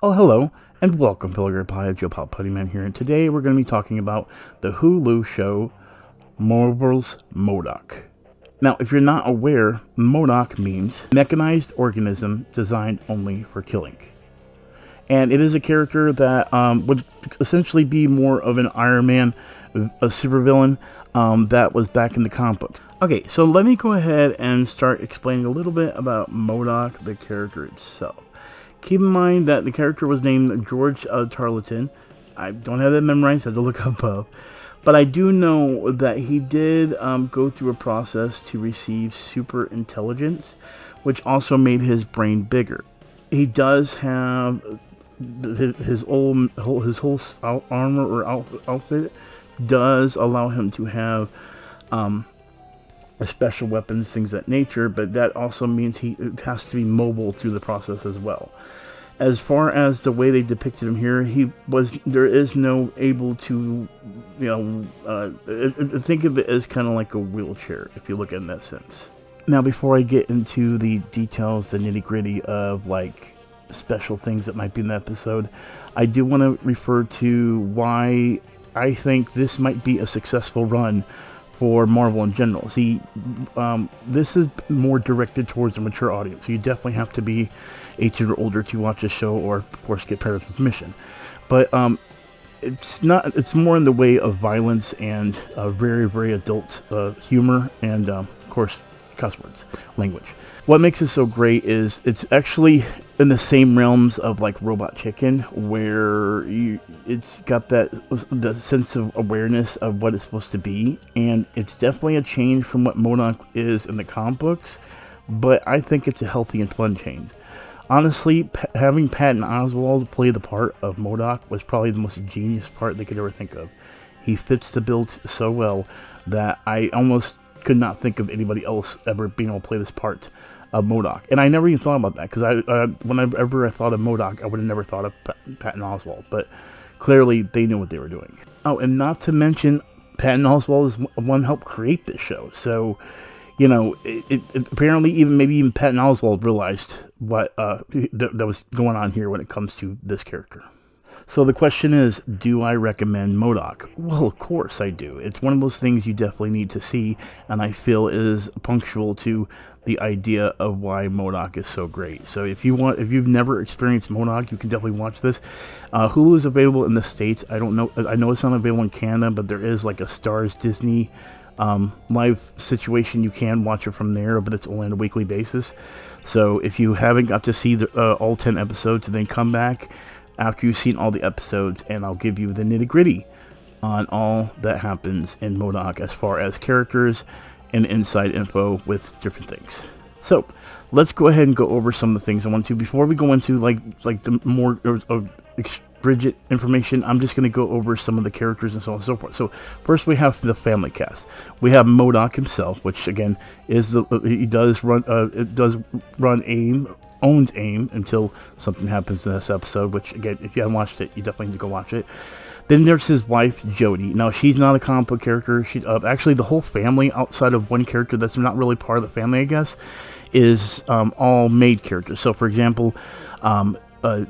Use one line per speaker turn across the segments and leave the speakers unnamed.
Oh, hello, and welcome, Pilgrim Pie, Joe Pop Putty Man here, and today we're going to be talking about the Hulu show Marvel's M.O.D.O.K. Now, if you're not aware, M.O.D.O.K means mechanized organism designed only for killing. And it is a character that would essentially be more of an Iron Man, a supervillain that was back in the comic books. Okay, so let me go ahead and start explaining a little bit about M.O.D.O.K, the character itself. Keep in mind that the character was named George Tarleton. I don't have that memorized, I had to look up above. But I do know that he did go through a process to receive super intelligence, which also made his brain bigger. He does have his whole armor or outfit does allow him to have special weapons, things of that nature, but that also means he has to be mobile through the process as well. As far as the way they depicted him here, there is no able to, think of it as kind of like a wheelchair, if you look at it in that sense. Now, before I get into the details, the nitty gritty of like special things that might be in the episode, I do want to refer to why I think this might be a successful run for Marvel in general. See, this is more directed towards a mature audience, so you definitely have to be 18 or older to watch this show, or of course get parents' permission. But it's more in the way of violence and very, very adult humor and of course cuss words, language. What makes it so great is it's actually in the same realms of like Robot Chicken, where it's got the sense of awareness of what it's supposed to be, and it's definitely a change from what M.O.D.O.K is in the comic books, but I think it's a healthy and fun change. Honestly, having Patton Oswalt play the part of M.O.D.O.K was probably the most genius part they could ever think of. He fits the bill so well that I almost could not think of anybody else ever being able to play this part of M.O.D.O.K. And I never even thought about that, because whenever I thought of M.O.D.O.K, I would have never thought of Patton Oswalt, but clearly they knew what they were doing. Oh, and not to mention, Patton Oswalt is one who helped create this show, so it apparently maybe even Patton Oswalt realized what that was going on here when it comes to this character. So the question is, do I recommend M.O.D.O.K? Well, of course I do. It's one of those things you definitely need to see, and I feel is punctual to the idea of why M.O.D.O.K is so great. So if you've never experienced M.O.D.O.K, you can definitely watch this. Hulu is available in the States. I know it's not available in Canada, but there is like a Starz Disney live situation. You can watch it from there, but it's only on a weekly basis. So if you haven't got to see all 10 episodes, then come back after you've seen all the episodes, and I'll give you the nitty-gritty on all that happens in M.O.D.O.K as far as characters and inside info with different things. So let's go ahead and go over some of the things I want to. Before we go into like the more rigid information, I'm just going to go over some of the characters and so on and so forth. So first we have the family cast. We have M.O.D.O.K himself, which again is owns AIM until something happens in this episode, which again, if you haven't watched it, you definitely need to go watch it. Then there's his wife, Jody. Now, she's not a comic book character. Actually, the whole family, outside of one character that's not really part of the family, I guess, is all made characters. So, for example,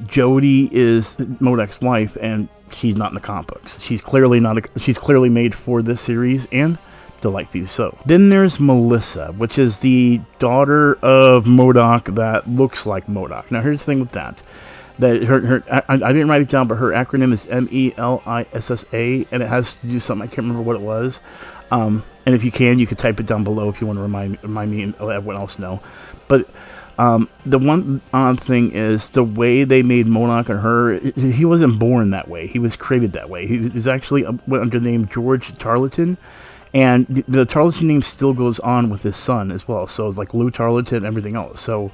Jody is M.O.D.O.K's wife, and she's not in the comic books. She's clearly made for this series, and delightfully so. Then there's Melissa, which is the daughter of M.O.D.O.K that looks like M.O.D.O.K. Now, here's the thing with that. I didn't write it down, but her acronym is MELISSA, and it has to do something. I can't remember what it was. And if you can type it down below if you want to remind me and let everyone else know. But the one odd thing is the way they made M.O.D.O.K and her. He wasn't born that way. He was created that way. He was actually went under the name George Tarleton. And the Tarleton name still goes on with his son as well. So it's like Lou Tarleton and everything else. So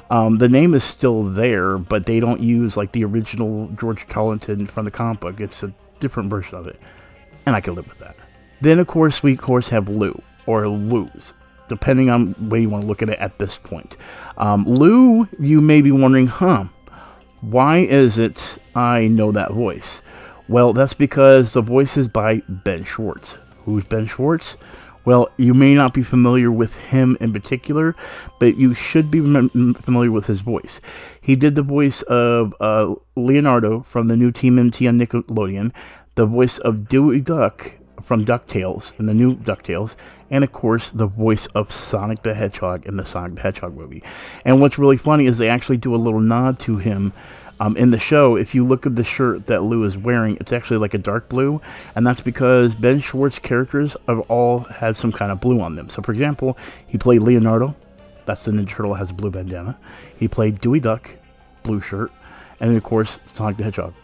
the name is still there, but they don't use like the original George Tarleton from the comic book. It's a different version of it. And I can live with that. Then, of course, we have Lou, or Lou's, depending on the way you want to look at it at this point. Lou, you may be wondering, why is it I know that voice? Well, that's because the voice is by Ben Schwartz. Who's Ben Schwartz? Well, you may not be familiar with him in particular, but you should be familiar with his voice. He did the voice of Leonardo from the new TMNT on Nickelodeon, the voice of Dewey Duck from DuckTales, in the new DuckTales, and of course the voice of Sonic the Hedgehog in the Sonic the Hedgehog movie. And what's really funny is they actually do a little nod to him in the show. If you look at the shirt that Lou is wearing, it's actually like a dark blue, and that's because Ben Schwartz's characters have all had some kind of blue on them. So for example, he played Leonardo, that's the Ninja Turtle, has a blue bandana. He played Dewey Duck, blue shirt, and then of course Sonic the Hedgehog,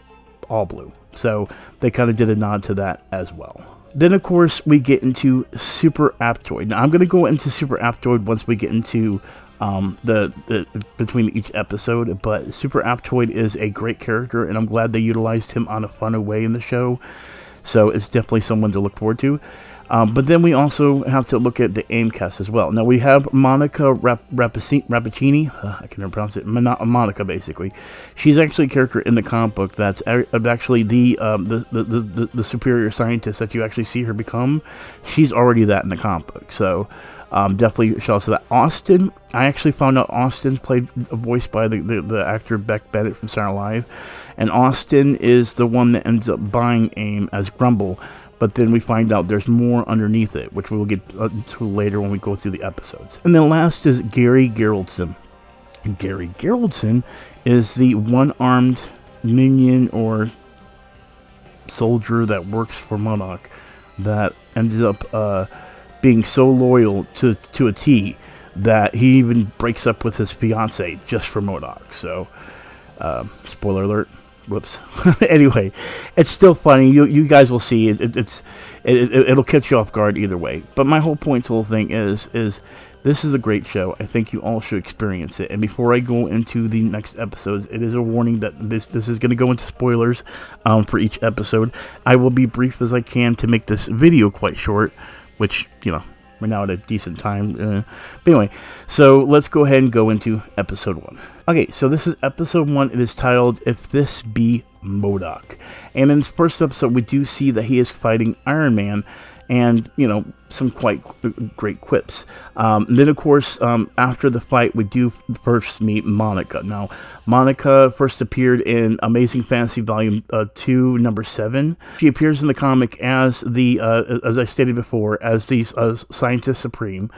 all blue. So they kind of did a nod to that as well. Then of course we get into Super Aptoid. Now I'm going to go into Super Aptoid once we get into the between each episode, but Super Aptoid is a great character, and I'm glad they utilized him on a fun way in the show. So it's definitely someone to look forward to. But then we also have to look at the AIM cast as well. Now we have Monica Rappaccini. I can never pronounce it. Monica, basically. She's actually a character in the comic book that's actually the superior scientist that you actually see her become. She's already that in the comic book. So definitely shout out to that. Austin, I actually found out Austin's voiced by the actor Beck Bennett from Saturday Night Live, and Austin is the one that ends up buying AIM as Grumble. But then we find out there's more underneath it, which we'll get to later when we go through the episodes. And then last is Gary Geraldson. And Gary Geraldson is the one-armed minion or soldier that works for M.O.D.O.K that ended up being so loyal to a T that he even breaks up with his fiance just for M.O.D.O.K. So, spoiler alert. Whoops. Anyway, it's still funny. You guys will see. It'll catch you off guard either way. But my whole point to the whole thing is this is a great show. I think you all should experience it. And before I go into the next episodes, it is a warning that this is going to go into spoilers for each episode. I will be brief as I can to make this video quite short, which, you know, we're now at a decent time. But anyway, so let's go ahead and go into episode 1. Okay, so this is episode 1. It is titled, If This Be M.O.D.O.K. And in this first episode, we do see that he is fighting Iron Man, and, you know, some quite great quips. Then, of course, after the fight, we do first meet Monica. Now, Monica first appeared in Amazing Fantasy Volume 2, number 7. She appears in the comic as as I stated before, as the Scientist Supreme,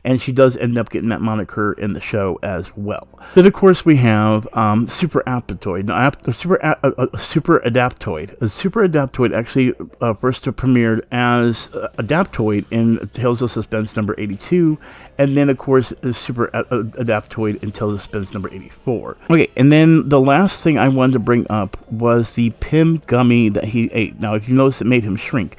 and she does end up getting that moniker in the show as well. Then, of course, we have Super Aptoid. Now, Super Adaptoid. Super Adaptoid actually first premiered as Adaptoid in Tales of Suspense number 82, and then, of course, Super Adaptoid in Tales of Suspense number 84. Okay, and then the last thing I wanted to bring up was the Pym gummy that he ate. Now, if you notice, it made him shrink.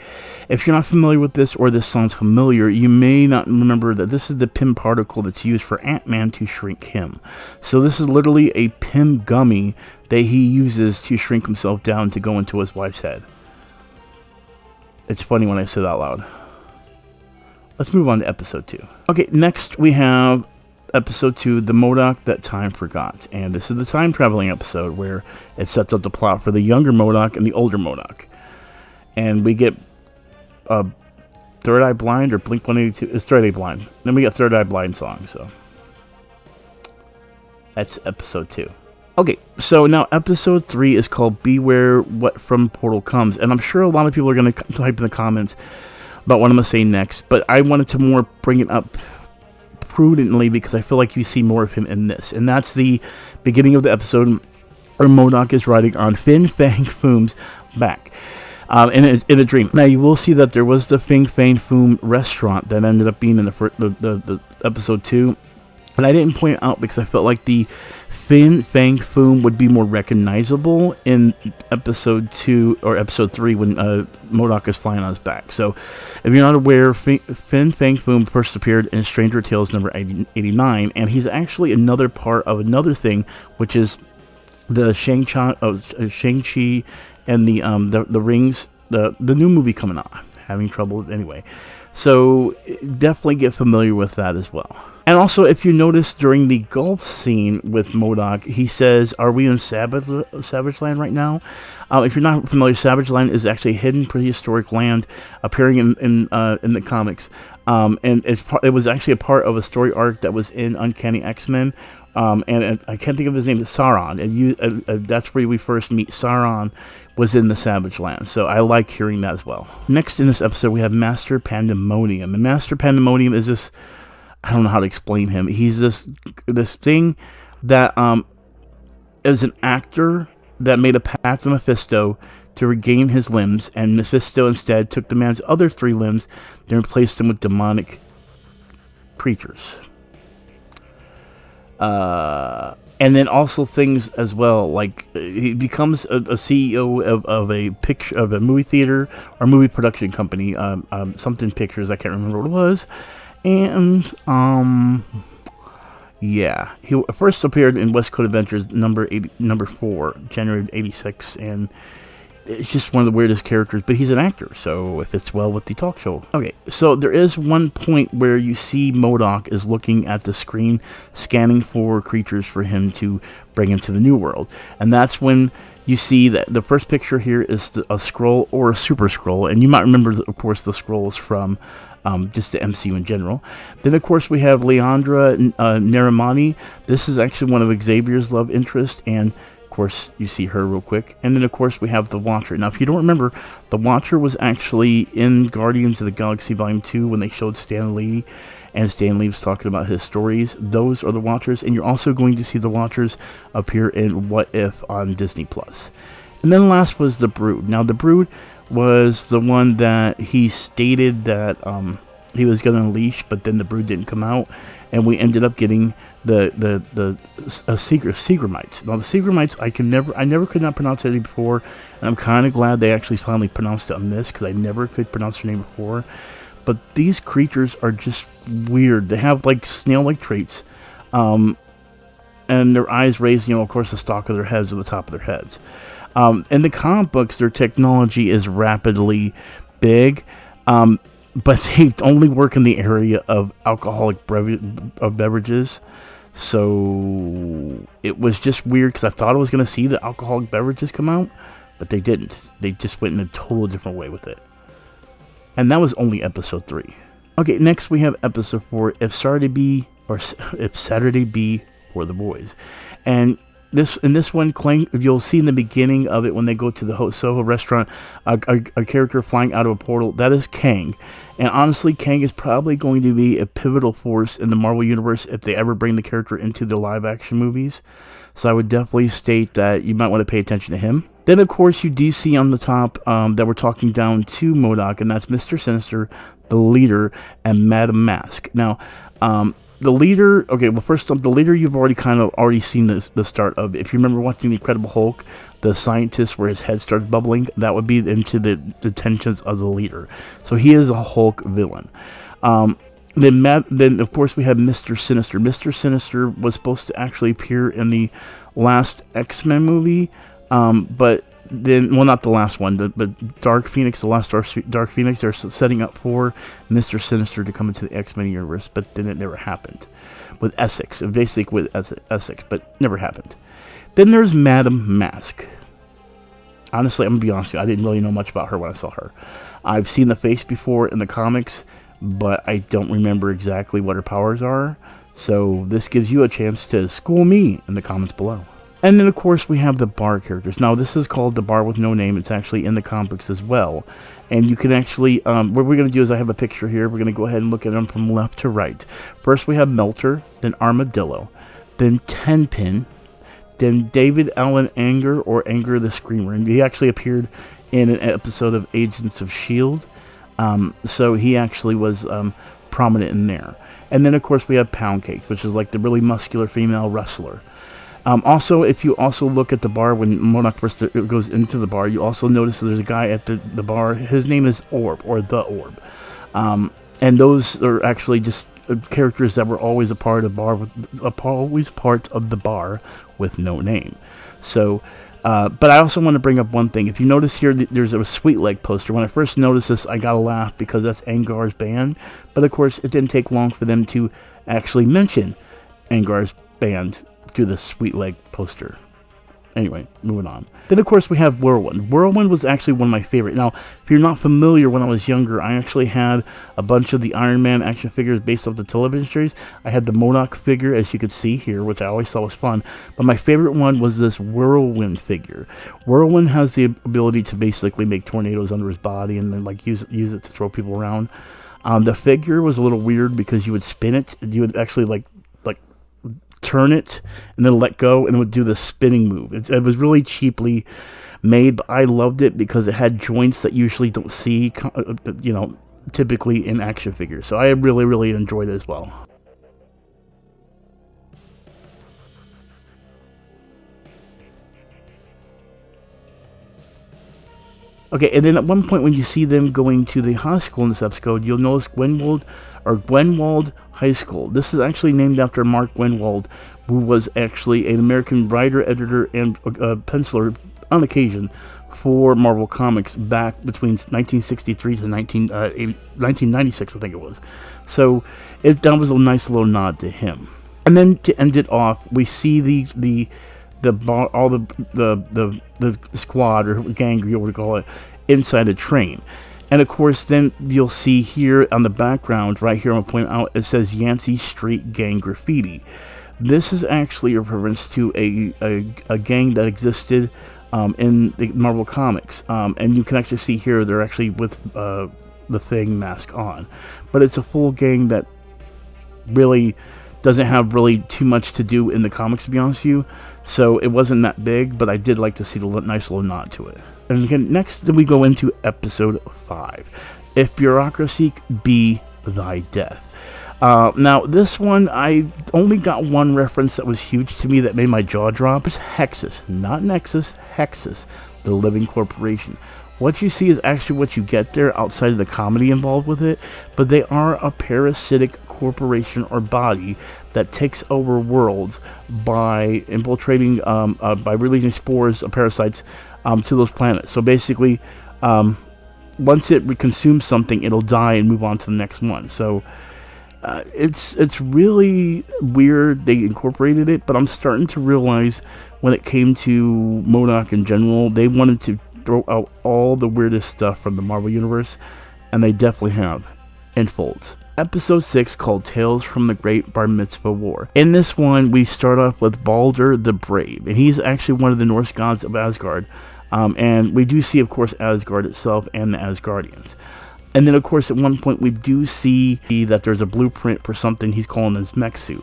If you're not familiar with this, or this sounds familiar, you may not remember that this is the Pym particle that's used for Ant-Man to shrink him. So this is literally a Pym gummy that he uses to shrink himself down to go into his wife's head. It's funny when I say that out loud. Let's move on to episode 2. Okay, next we have episode 2, The M.O.D.O.K That Time Forgot. And this is the time traveling episode where it sets up the plot for the younger M.O.D.O.K and the older M.O.D.O.K. And we get Third Eye Blind or Blink 182. It's Third Eye Blind. Then we got Third Eye Blind song. So that's episode 2. Okay, so now episode 3 is called Beware What From Portal Comes. And I'm sure a lot of people are going to type in the comments about what I'm going to say next. But I wanted to more bring it up prudently because I feel like you see more of him in this. And that's the beginning of the episode where M.O.D.O.K is riding on Fin Fang Foom's back. In a dream. Now you will see that there was the Fin Fang Foom restaurant that ended up being in the episode 2, and I didn't point it out because I felt like the Fin Fang Foom would be more recognizable in episode 2 or episode 3 when M.O.D.O.K is flying on his back. So if you're not aware, Fin Fang Foom first appeared in Stranger Tales number 89, and he's actually another part of another thing, which is the Shang-Chi and the rings, the new movie coming out. Having trouble anyway. So definitely get familiar with that as well. And also, if you notice during the golf scene with M.O.D.O.K, he says, "Are we in Savage Land right now?" If you're not familiar, Savage Land is actually hidden prehistoric land appearing in the comics, and it was actually a part of a story arc that was in Uncanny X-Men. And I can't think of his name. It's Sauron, and that's where we first meet Sauron. Was in the Savage Land, so I like hearing that as well. Next in this episode, we have Master Pandemonium, and Master Pandemonium is this. I don't know how to explain him. He's this thing that is an actor that made a pact with Mephisto to regain his limbs, and Mephisto instead took the man's other 3 limbs and replaced them with demonic creatures. And then also things as well, like he becomes a CEO of a movie theater or movie production company, something pictures, I can't remember what it was. And yeah, he first appeared in West Coast Adventures number 4, January 86, and it's just one of the weirdest characters, but he's an actor, so it fits well with the talk show. Okay, so there is one point where you see M.O.D.O.K is looking at the screen, scanning for creatures for him to bring into the new world. And that's when you see that the first picture here is a Skrull or a Super Skrull, and you might remember, of course, the Skrulls from just the MCU in general. Then, of course, we have Leandra Narimani. This is actually one of Xavier's love interests, and of course, you see her real quick. And then, of course, we have the Watcher. Now, if you don't remember, the Watcher was actually in Guardians of the Galaxy Volume 2 when they showed Stan Lee, and Stan Lee was talking about his stories. Those are the Watchers, and you're also going to see the Watchers appear in What If on Disney+. And then last was the Brood. Now, the Brood was the one that he stated that he was going to unleash, but then the Brood didn't come out, and we ended up getting the Seagramites. Now the Seagramites, I never could not pronounce it before, and I'm kind of glad they actually finally pronounced it on this, because I never could pronounce their name before. But these creatures are just weird. They have like snail-like traits, and their eyes raised, of course, the stalk of their heads or the top of their heads. In the comic books, their technology is rapidly big, but they only work in the area of alcoholic beverages. So it was just weird, because I thought I was going to see the alcoholic beverages come out, but they didn't. They just went in a totally different way with it. And that was only episode 3. Okay, next we have episode 4, If Saturday Be for the Boys. And in this one, you'll see in the beginning of it when they go to the Soho restaurant, a character flying out of a portal. That is Kang. And honestly, Kang is probably going to be a pivotal force in the Marvel Universe if they ever bring the character into the live-action movies. So I would definitely state that you might want to pay attention to him. Then, of course, you do see on the top that we're talking down to M.O.D.O.K, and that's Mr. Sinister, the Leader, and Madame Mask. Now, the Leader, okay, well, first off, the Leader you've already seen the start of. If you remember watching The Incredible Hulk, the scientist where his head starts bubbling, that would be into the tensions of the Leader. So he is a Hulk villain. Then, of course, we have Mr. Sinister. Mr. Sinister was supposed to actually appear in the last X-Men movie, but then, well, not the last one, but Dark Phoenix, the last Dark Phoenix, they're setting up for Mr. Sinister to come into the X-Men universe, but then it never happened. With Essex, basically with Essex, but never happened. Then there's Madame Mask. Honestly, I'm going to be honest with you, I didn't really know much about her when I saw her. I've seen the face before in the comics, but I don't remember exactly what her powers are. So this gives you a chance to school me in the comments below. And then, of course, we have the bar characters. Now, this is called The Bar with No Name. It's actually in the comics as well. And you can actually, what we're going to do is I have a picture here. We're going to go ahead and look at them from left to right. First, we have Melter, then Armadillo, then Tenpin, then David Allen Anger, or Anger the Screamer. And he actually appeared in an episode of Agents of S.H.I.E.L.D. So he actually was prominent in there. And then, of course, we have Pound Cake, which is like the really muscular female wrestler. Also, if you also look at the bar when M.O.D.O.K first goes into the bar, you also notice that there's a guy at the bar. His name is Orb, or the Orb. And those are actually just characters that were always a part of the bar with no name. So But I also want to bring up one thing. If you notice here, there's a Sweet Leg poster. When I first noticed this, I got a laugh because that's Angar's band. But of course, it didn't take long for them to actually mention Angar's band through the Sweet Leg poster. Anyway, moving on. Then, of course, we have Whirlwind. Whirlwind was actually one of my favorite. Now, if you're not familiar, when I was younger, I actually had a bunch of the Iron Man action figures based off the television series. I had the M.O.D.O.K figure, as you could see here, which I always thought was fun. But my favorite one was this Whirlwind figure. Whirlwind has the ability to basically make tornadoes under his body and then like use it to throw people around. The figure was a little weird because you would spin it. You would actually like turn it and then let go and it would do the spinning move. It was really cheaply made, but I loved it because it had joints that you usually don't see, typically in action figures. So I really, really enjoyed it as well. Okay, and then at one point when you see them going to the high school in this episode, you'll notice Gwenwald High School. This is actually named after Mark Gwenwald, who was actually an American writer, editor, and penciler on occasion for Marvel Comics back between 1963 to 1996, I think it was. So that was a nice little nod to him. And then to end it off, we see the squad or gang, or you would call it, inside a train. And of course, then you'll see here on the background, right here, I'll point out, it says Yancey Street Gang Graffiti. This is actually a reference to a gang that existed in the Marvel Comics. And you can actually see here, they're actually with the Thing mask on. But it's a full gang that really doesn't have really too much to do in the comics, to be honest with you. So it wasn't that big, but I did like to see the nice little nod to it. And again, next we go into episode 5. If bureaucracy be thy death. Now, this one, I only got one reference that was huge to me that made my jaw drop. It's Hexus, not Nexus, Hexus, the living corporation. What you see is actually what you get there outside of the comedy involved with it, but they are a parasitic corporation or body that takes over worlds by infiltrating, by releasing spores of parasites to those planets. So basically, once it consumes something, it'll die and move on to the next one. So it's really weird they incorporated it, but I'm starting to realize when it came to M.O.D.O.K in general, they wanted to throw out all the weirdest stuff from the Marvel Universe, and they definitely have, in folds. Episode 6, called Tales from the Great Bar Mitzvah War. In this one, we start off with Balder the Brave, and he's actually one of the Norse gods of Asgard, and we do see, of course, Asgard itself and the Asgardians. And then, of course, at one point, we do see that there's a blueprint for something he's calling his mech suit.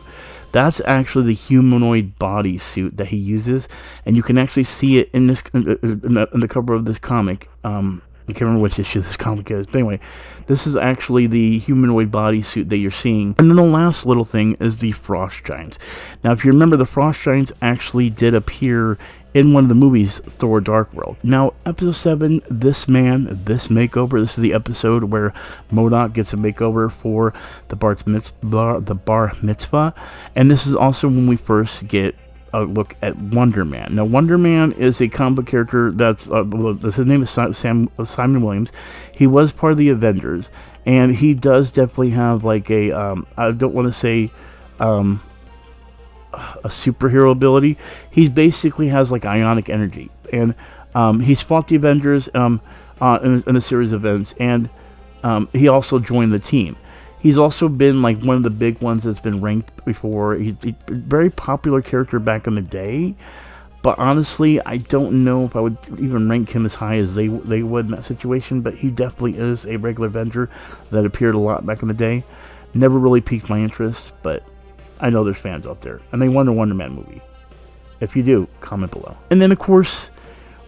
That's actually the humanoid body suit that he uses, and you can actually see it in this in the cover of this comic. I can't remember which issue this comic is, but anyway, this is actually the humanoid body suit that you're seeing. And then the last little thing is the Frost Giants. Now, if you remember, the Frost Giants actually did appear in one of the movies, Thor Dark World. Now, episode 7, This Man, This Makeover. This is the episode where M.O.D.O.K gets a makeover for the bar mitzvah. And this is also when we first get a look at Wonder Man. Now, Wonder Man is a comic book character that's, his name is Simon Williams. He was part of the Avengers, and he does definitely have like a, I don't want to say, a superhero ability. He basically has like ionic energy, and he's fought the Avengers in a series of events, and he also joined the team. He's also been like one of the big ones that's been ranked before. He's a very popular character back in the day, but honestly, I don't know if I would even rank him as high as they would in that situation. But he definitely is a regular Avenger that appeared a lot back in the day. Never really piqued my interest, but I know there's fans out there, and they want a Wonder Man movie. If you do, comment below. And then, of course,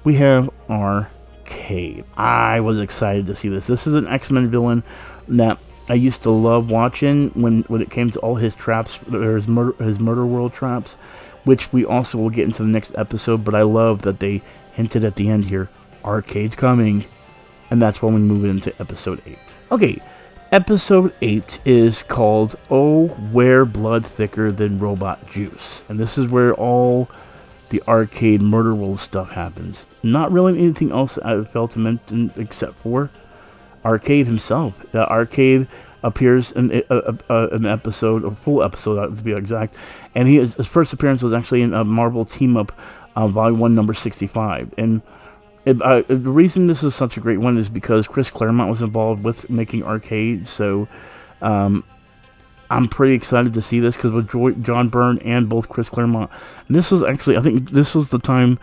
we have Arcade. I was excited to see this. This is an X-Men villain that I used to love watching when it came to all his traps, or his murder world traps, which we also will get into the next episode. But I love that they hinted at the end here, Arcade's coming, and that's when we move into episode 8. Okay. Episode 8 is called Oh, Where Blood Thicker Than Robot Juice. And this is where all the Arcade Murder World stuff happens. Not really anything else I failed to mention except for Arcade himself. Arcade appears in an episode, a full episode to be exact, and his first appearance was actually in a Marvel Team Up Volume 1, number 65. And the reason this is such a great one is because Chris Claremont was involved with making Arcade, so I'm pretty excited to see this, because with John Byrne and both Chris Claremont, and this was actually, I think this was the time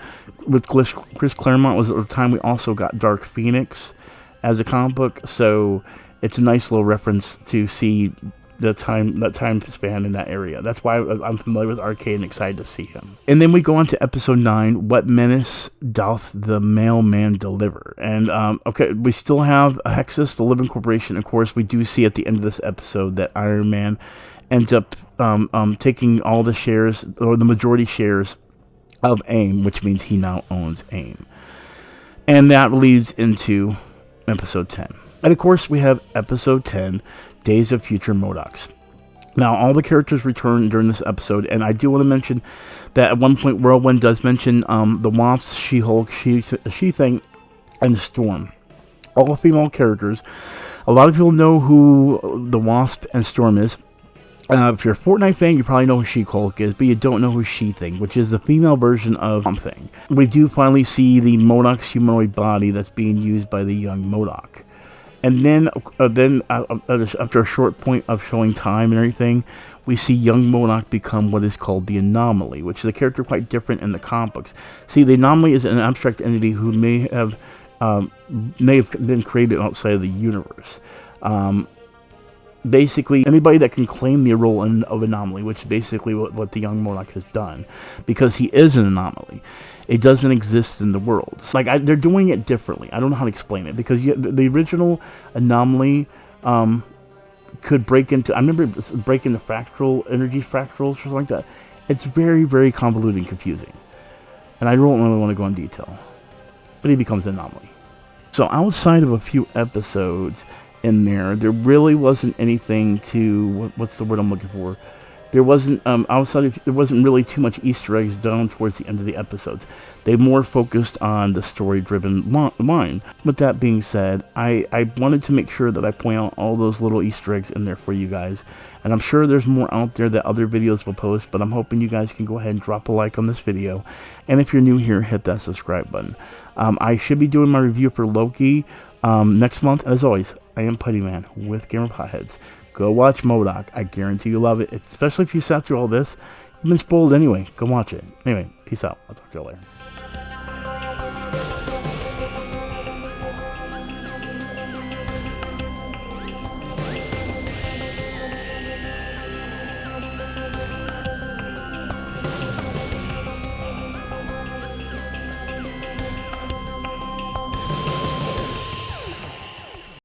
with Chris Claremont was the time we also got Dark Phoenix as a comic book, so it's a nice little reference to see that time span in that area. That's why I'm familiar with Arcade and excited to see him. And then we go on to episode 9, What Menace Doth the Mailman Deliver? And okay, we still have Hexus, the Living Corporation. Of course, we do see at the end of this episode that Iron Man ends up taking all the shares, or the majority shares of AIM, which means he now owns AIM. And that leads into episode 10. And of course, we have episode 10, Days of Future M.O.D.O.Ks. Now, all the characters return during this episode, and I do want to mention that at one point, Whirlwind does mention the Wasp, She-Hulk, She-Thing, and Storm. All female characters. A lot of people know who the Wasp and Storm is. If you're a Fortnite fan, you probably know who She-Hulk is, but you don't know who She-Thing, which is the female version of something. We do finally see the M.O.D.O.K's humanoid body that's being used by the young M.O.D.O.K. And then after a short point of showing time and everything, we see young M.O.D.O.K become what is called the Anomaly, which is a character quite different in the comic books. See, the Anomaly is an abstract entity who may have been created outside of the universe. Basically, anybody that can claim the role of Anomaly, which is basically what the young M.O.D.O.K has done, because he is an anomaly. It doesn't exist in the world. It's like they're doing it differently. I don't know how to explain it, because the original Anomaly could break into, I remember break into energy fractals or something like that. It's very, very convoluted and confusing. And I don't really want to go into detail. But he becomes an anomaly. So outside of a few episodes in there really wasn't anything to, what's the word I'm looking for? There wasn't there wasn't really too much Easter eggs done towards the end of the episodes. They more focused on the story-driven line. With that being said, I wanted to make sure that I point out all those little Easter eggs in there for you guys. And I'm sure there's more out there that other videos will post, but I'm hoping you guys can go ahead and drop a like on this video. And if you're new here, hit that subscribe button. I should be doing my review for Loki next month. As always, I am Putty Man with Gamer Potheads. Go watch M.O.D.O.K. I guarantee you love it, especially if you sat through all this. You've been spoiled anyway. Go watch it. Anyway, peace out. I'll talk to you later.